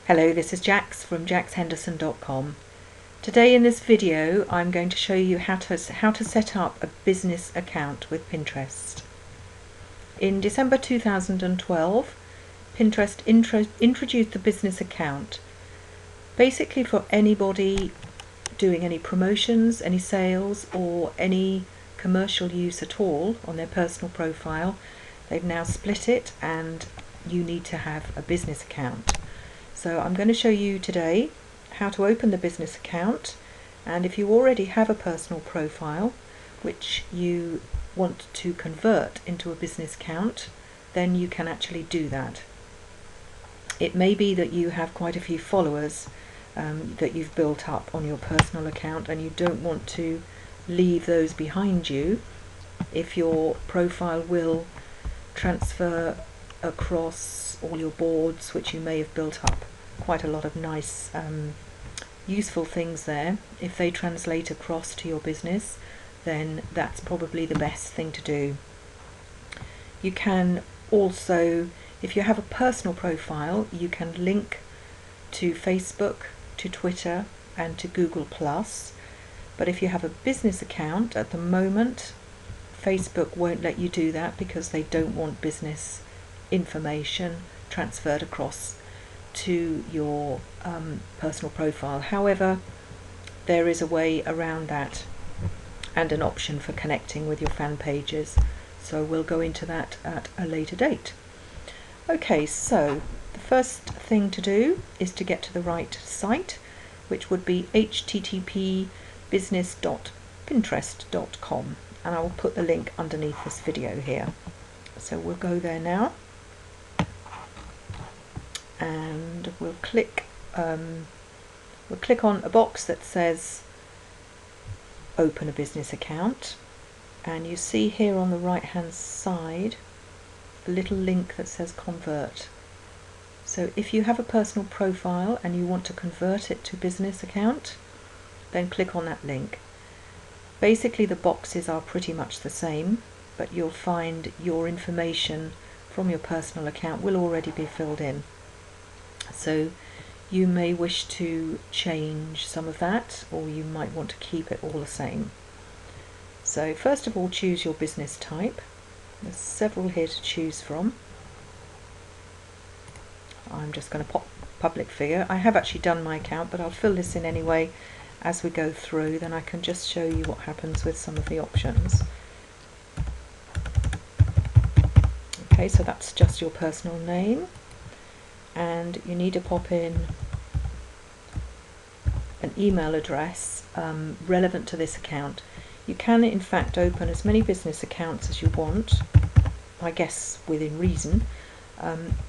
Hello, this is Jax from jaxhenderson.com. Today in this video I'm going to show you how to set up a business account with Pinterest. In December 2012, Pinterest introduced the business account basically for anybody doing any promotions, any sales or any commercial use at all on their personal profile. They've now split it and you need to have a business account. So I'm going to show you today how to open the business account, and if you already have a personal profile which you want to convert into a business account, then you can actually do that. It may be that you have quite a few followers that you've built up on your personal account and you don't want to leave those behind you if your profile will transfer across all your boards which you may have built up. Quite a lot of nice useful things there. If they translate across to your business, then that's probably the best thing to do. You can also, if you have a personal profile, you can link to Facebook, to Twitter and to Google+. But if you have a business account, at the moment Facebook won't let you do that because they don't want business information transferred across to your personal profile. However, there is a way around that and an option for connecting with your fan pages, so we'll go into that at a later date. Okay, so the first thing to do is to get to the right site, which would be http://business.pinterest.com, and I will put the link underneath this video here. So we'll go there now and we'll click on a box that says open a business account, and you see here on the right hand side a little link that says convert. So if you have a personal profile and you want to convert it to business account, then click on that link. Basically the boxes are pretty much the same, but you'll find your information from your personal account will already be filled in. So you may wish to change some of that, or you might want to keep it all the same. So first of all, choose your business type. There's several here to choose from. I'm just going to pop public figure. I have actually done my account, but I'll fill this in anyway as we go through, then I can just show you what happens with some of the options. Okay, so that's just your personal name, and you need to pop in an email address relevant to this account. You can in fact open as many business accounts as you want, I guess within reason.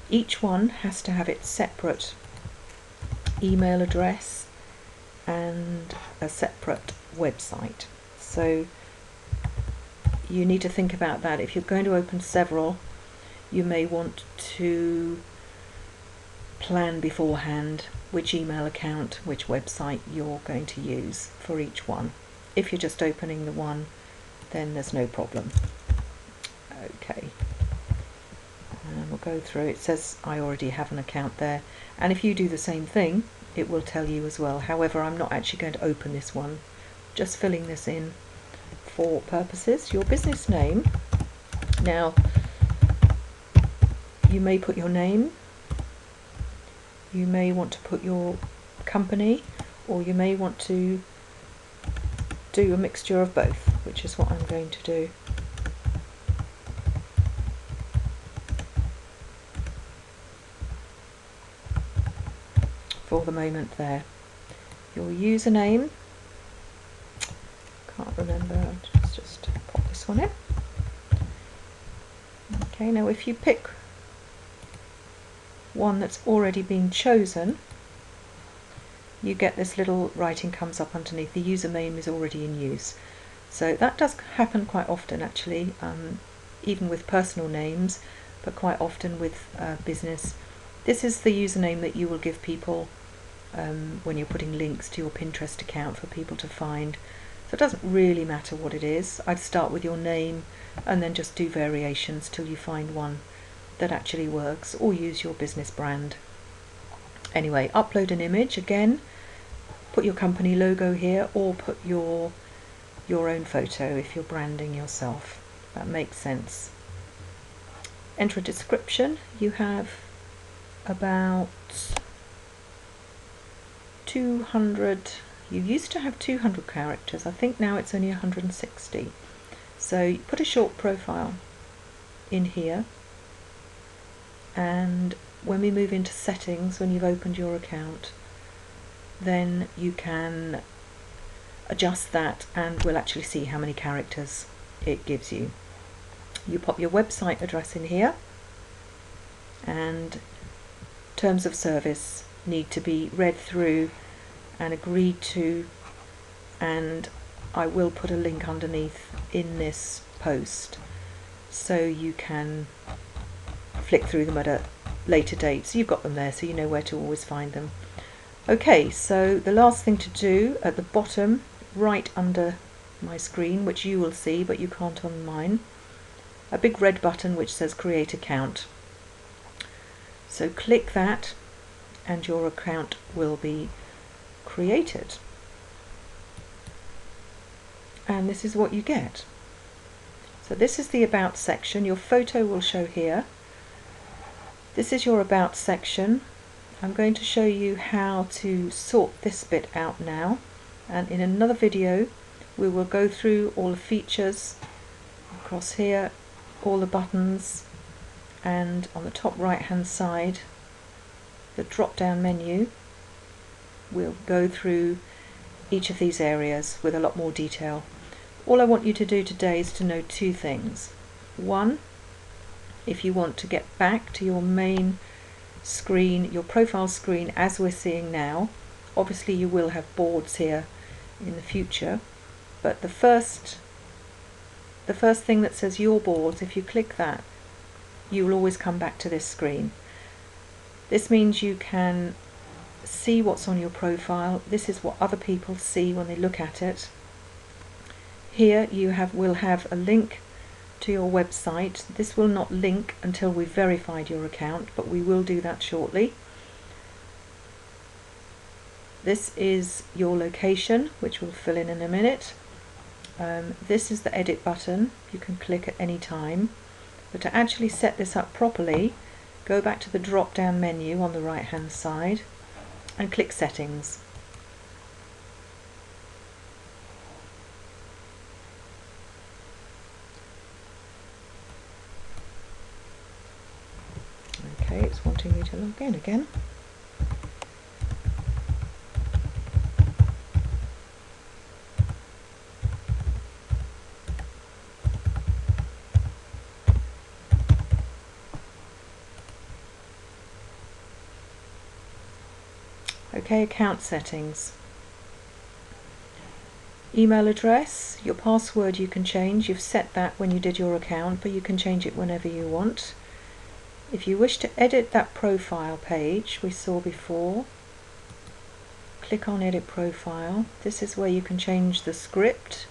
Each one has to have its separate email address and a separate website, so you need to think about that. If you're going to open several, you may want to plan beforehand which email account, which website you're going to use for each one. If you're just opening the one, then there's no problem. Okay, and we'll go through. It says I already have an account there, and if you do the same thing it will tell you as well. However, I'm not actually going to open this one, just filling this in for purposes. Your business name, now you may put your name, you may want to put your company, or you may want to do a mixture of both, which is what I'm going to do. For the moment there. Your username, can't remember, just pop this one in. Okay, now if you pick one that's already been chosen, you get this little writing comes up underneath, the username is already in use. So that does happen quite often actually, even with personal names, but quite often with business. This is the username that you will give people when you're putting links to your Pinterest account for people to find. So it doesn't really matter what it is. I'd start with your name and then just do variations till you find one that actually works, or use your business brand. Anyway, upload an image again, put your company logo here, or put your own photo if you're branding yourself. That makes sense. Enter a description. You have about 200, you used to have 200 characters, I think now it's only 160. So you put a short profile in here, and when we move into settings, when you've opened your account, then you can adjust that and we'll actually see how many characters it gives you. You pop your website address in here, and terms of service need to be read through and agreed to, and I will put a link underneath in this post so you can flick through them at a later date. So you've got them there so you know where to always find them. Okay, so the last thing to do at the bottom right under my screen, which you will see but you can't on mine, a big red button which says create account. So click that and your account will be created. And this is what you get. So this is the about section. Your photo will show here. This is your about section. I'm going to show you how to sort this bit out now, and in another video we will go through all the features across here, all the buttons, and on the top right hand side the drop down menu. We'll go through each of these areas with a lot more detail. All I want you to do today is to know two things. One, if you want to get back to your main screen, your profile screen as we're seeing now, obviously you will have boards here in the future, but the first thing that says your boards, if you click that, you will always come back to this screen. This means you can see what's on your profile. This is what other people see when they look at it. Here you will have a link to your website. This will not link until we've verified your account, but we will do that shortly. This is your location, which we'll fill in a minute. This is the edit button. You can click at any time, but to actually set this up properly, go back to the drop down menu on the right hand side and click settings. Okay, it's wanting me to log in again. Okay, account settings. Email address, your password you can change. You've set that when you did your account, but you can change it whenever you want. If you wish to edit that profile page we saw before, click on edit profile. This is where you can change the script.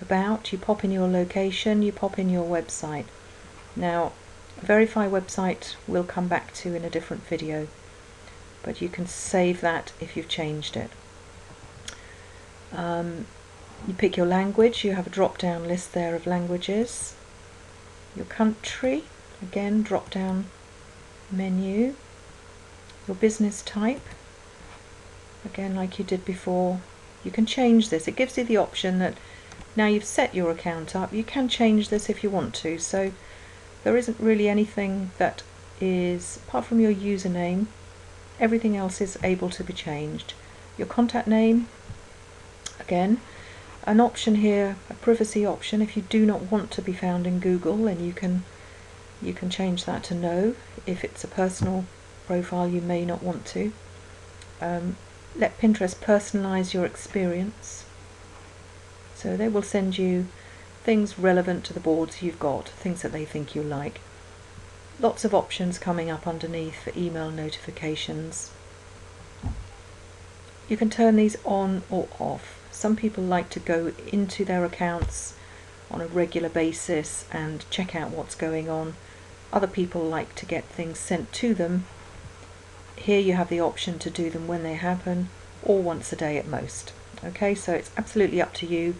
About, you pop in your location, you pop in your website. Now, a verify website we'll come back to in a different video, but you can save that if you've changed it. You pick your language. You have a drop down list there of languages. Your country, again drop down menu. Your business type, again like you did before. You can change this. It gives you the option that now you've set your account up, you can change this if you want to. So there isn't really anything that is, apart from your username, everything else is able to be changed. Your contact name, again, an option here, a privacy option. If you do not want to be found in Google, then you can change that to no. If it's a personal profile, you may not want to. Let Pinterest personalize your experience. So they will send you things relevant to the boards you've got, things that they think you like. Lots of options coming up underneath for email notifications. You can turn these on or off. Some people like to go into their accounts on a regular basis and check out what's going on. Other people like to get things sent to them here you have the option to do them when they happen or once a day at most. Okay, so it's absolutely up to you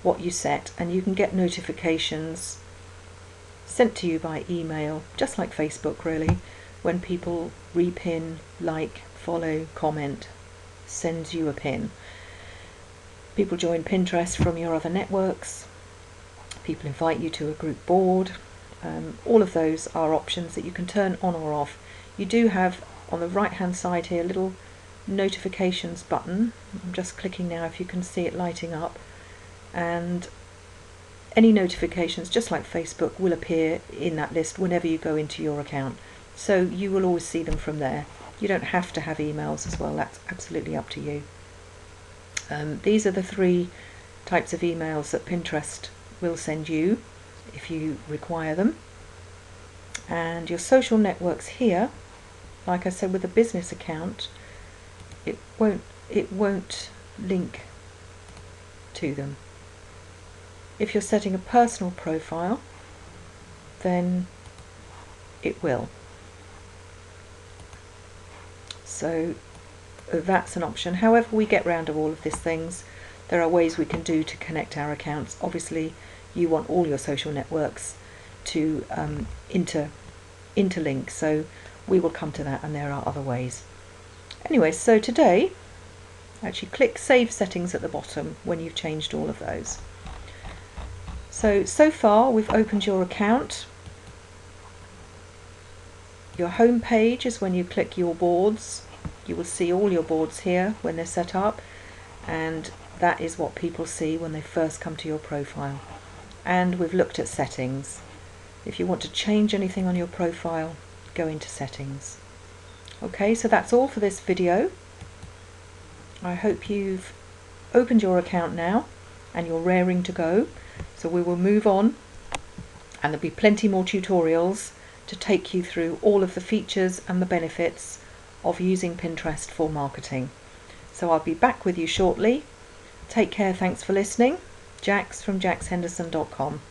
what you set, and you can get notifications sent to you by email, just like Facebook really, when people repin, like, follow, comment, sends you a pin. People join Pinterest from your other networks, people invite you to a group board. All of those are options that you can turn on or off. You do have on the right hand side here a little notifications button. I'm just clicking now if you can see it lighting up, and any notifications, just like Facebook, will appear in that list whenever you go into your account, so you will always see them from there. You don't have to have emails as well, that's absolutely up to you. These are the 3 types of emails that Pinterest will send you if you require them. And your social networks here, like I said, with a business account, it won't link to them. If you're setting a personal profile, then it will. So that's an option. However we get round to all of these things, there are ways we can do to connect our accounts. Obviously you want all your social networks to interlink, so we will come to that, and there are other ways. Anyway, so today, actually click Save Settings at the bottom when you've changed all of those. So far we've opened your account. Your home page is when you click your boards. You will see all your boards here when they're set up, and that is what people see when they first come to your profile. And we've looked at settings. If you want to change anything on your profile, go into settings. Okay, so that's all for this video. I hope you've opened your account now and you're raring to go. So we will move on, and there'll be plenty more tutorials to take you through all of the features and the benefits of using Pinterest for marketing. So I'll be back with you shortly. Take care, thanks for listening. Jax from jaxhenderson.com.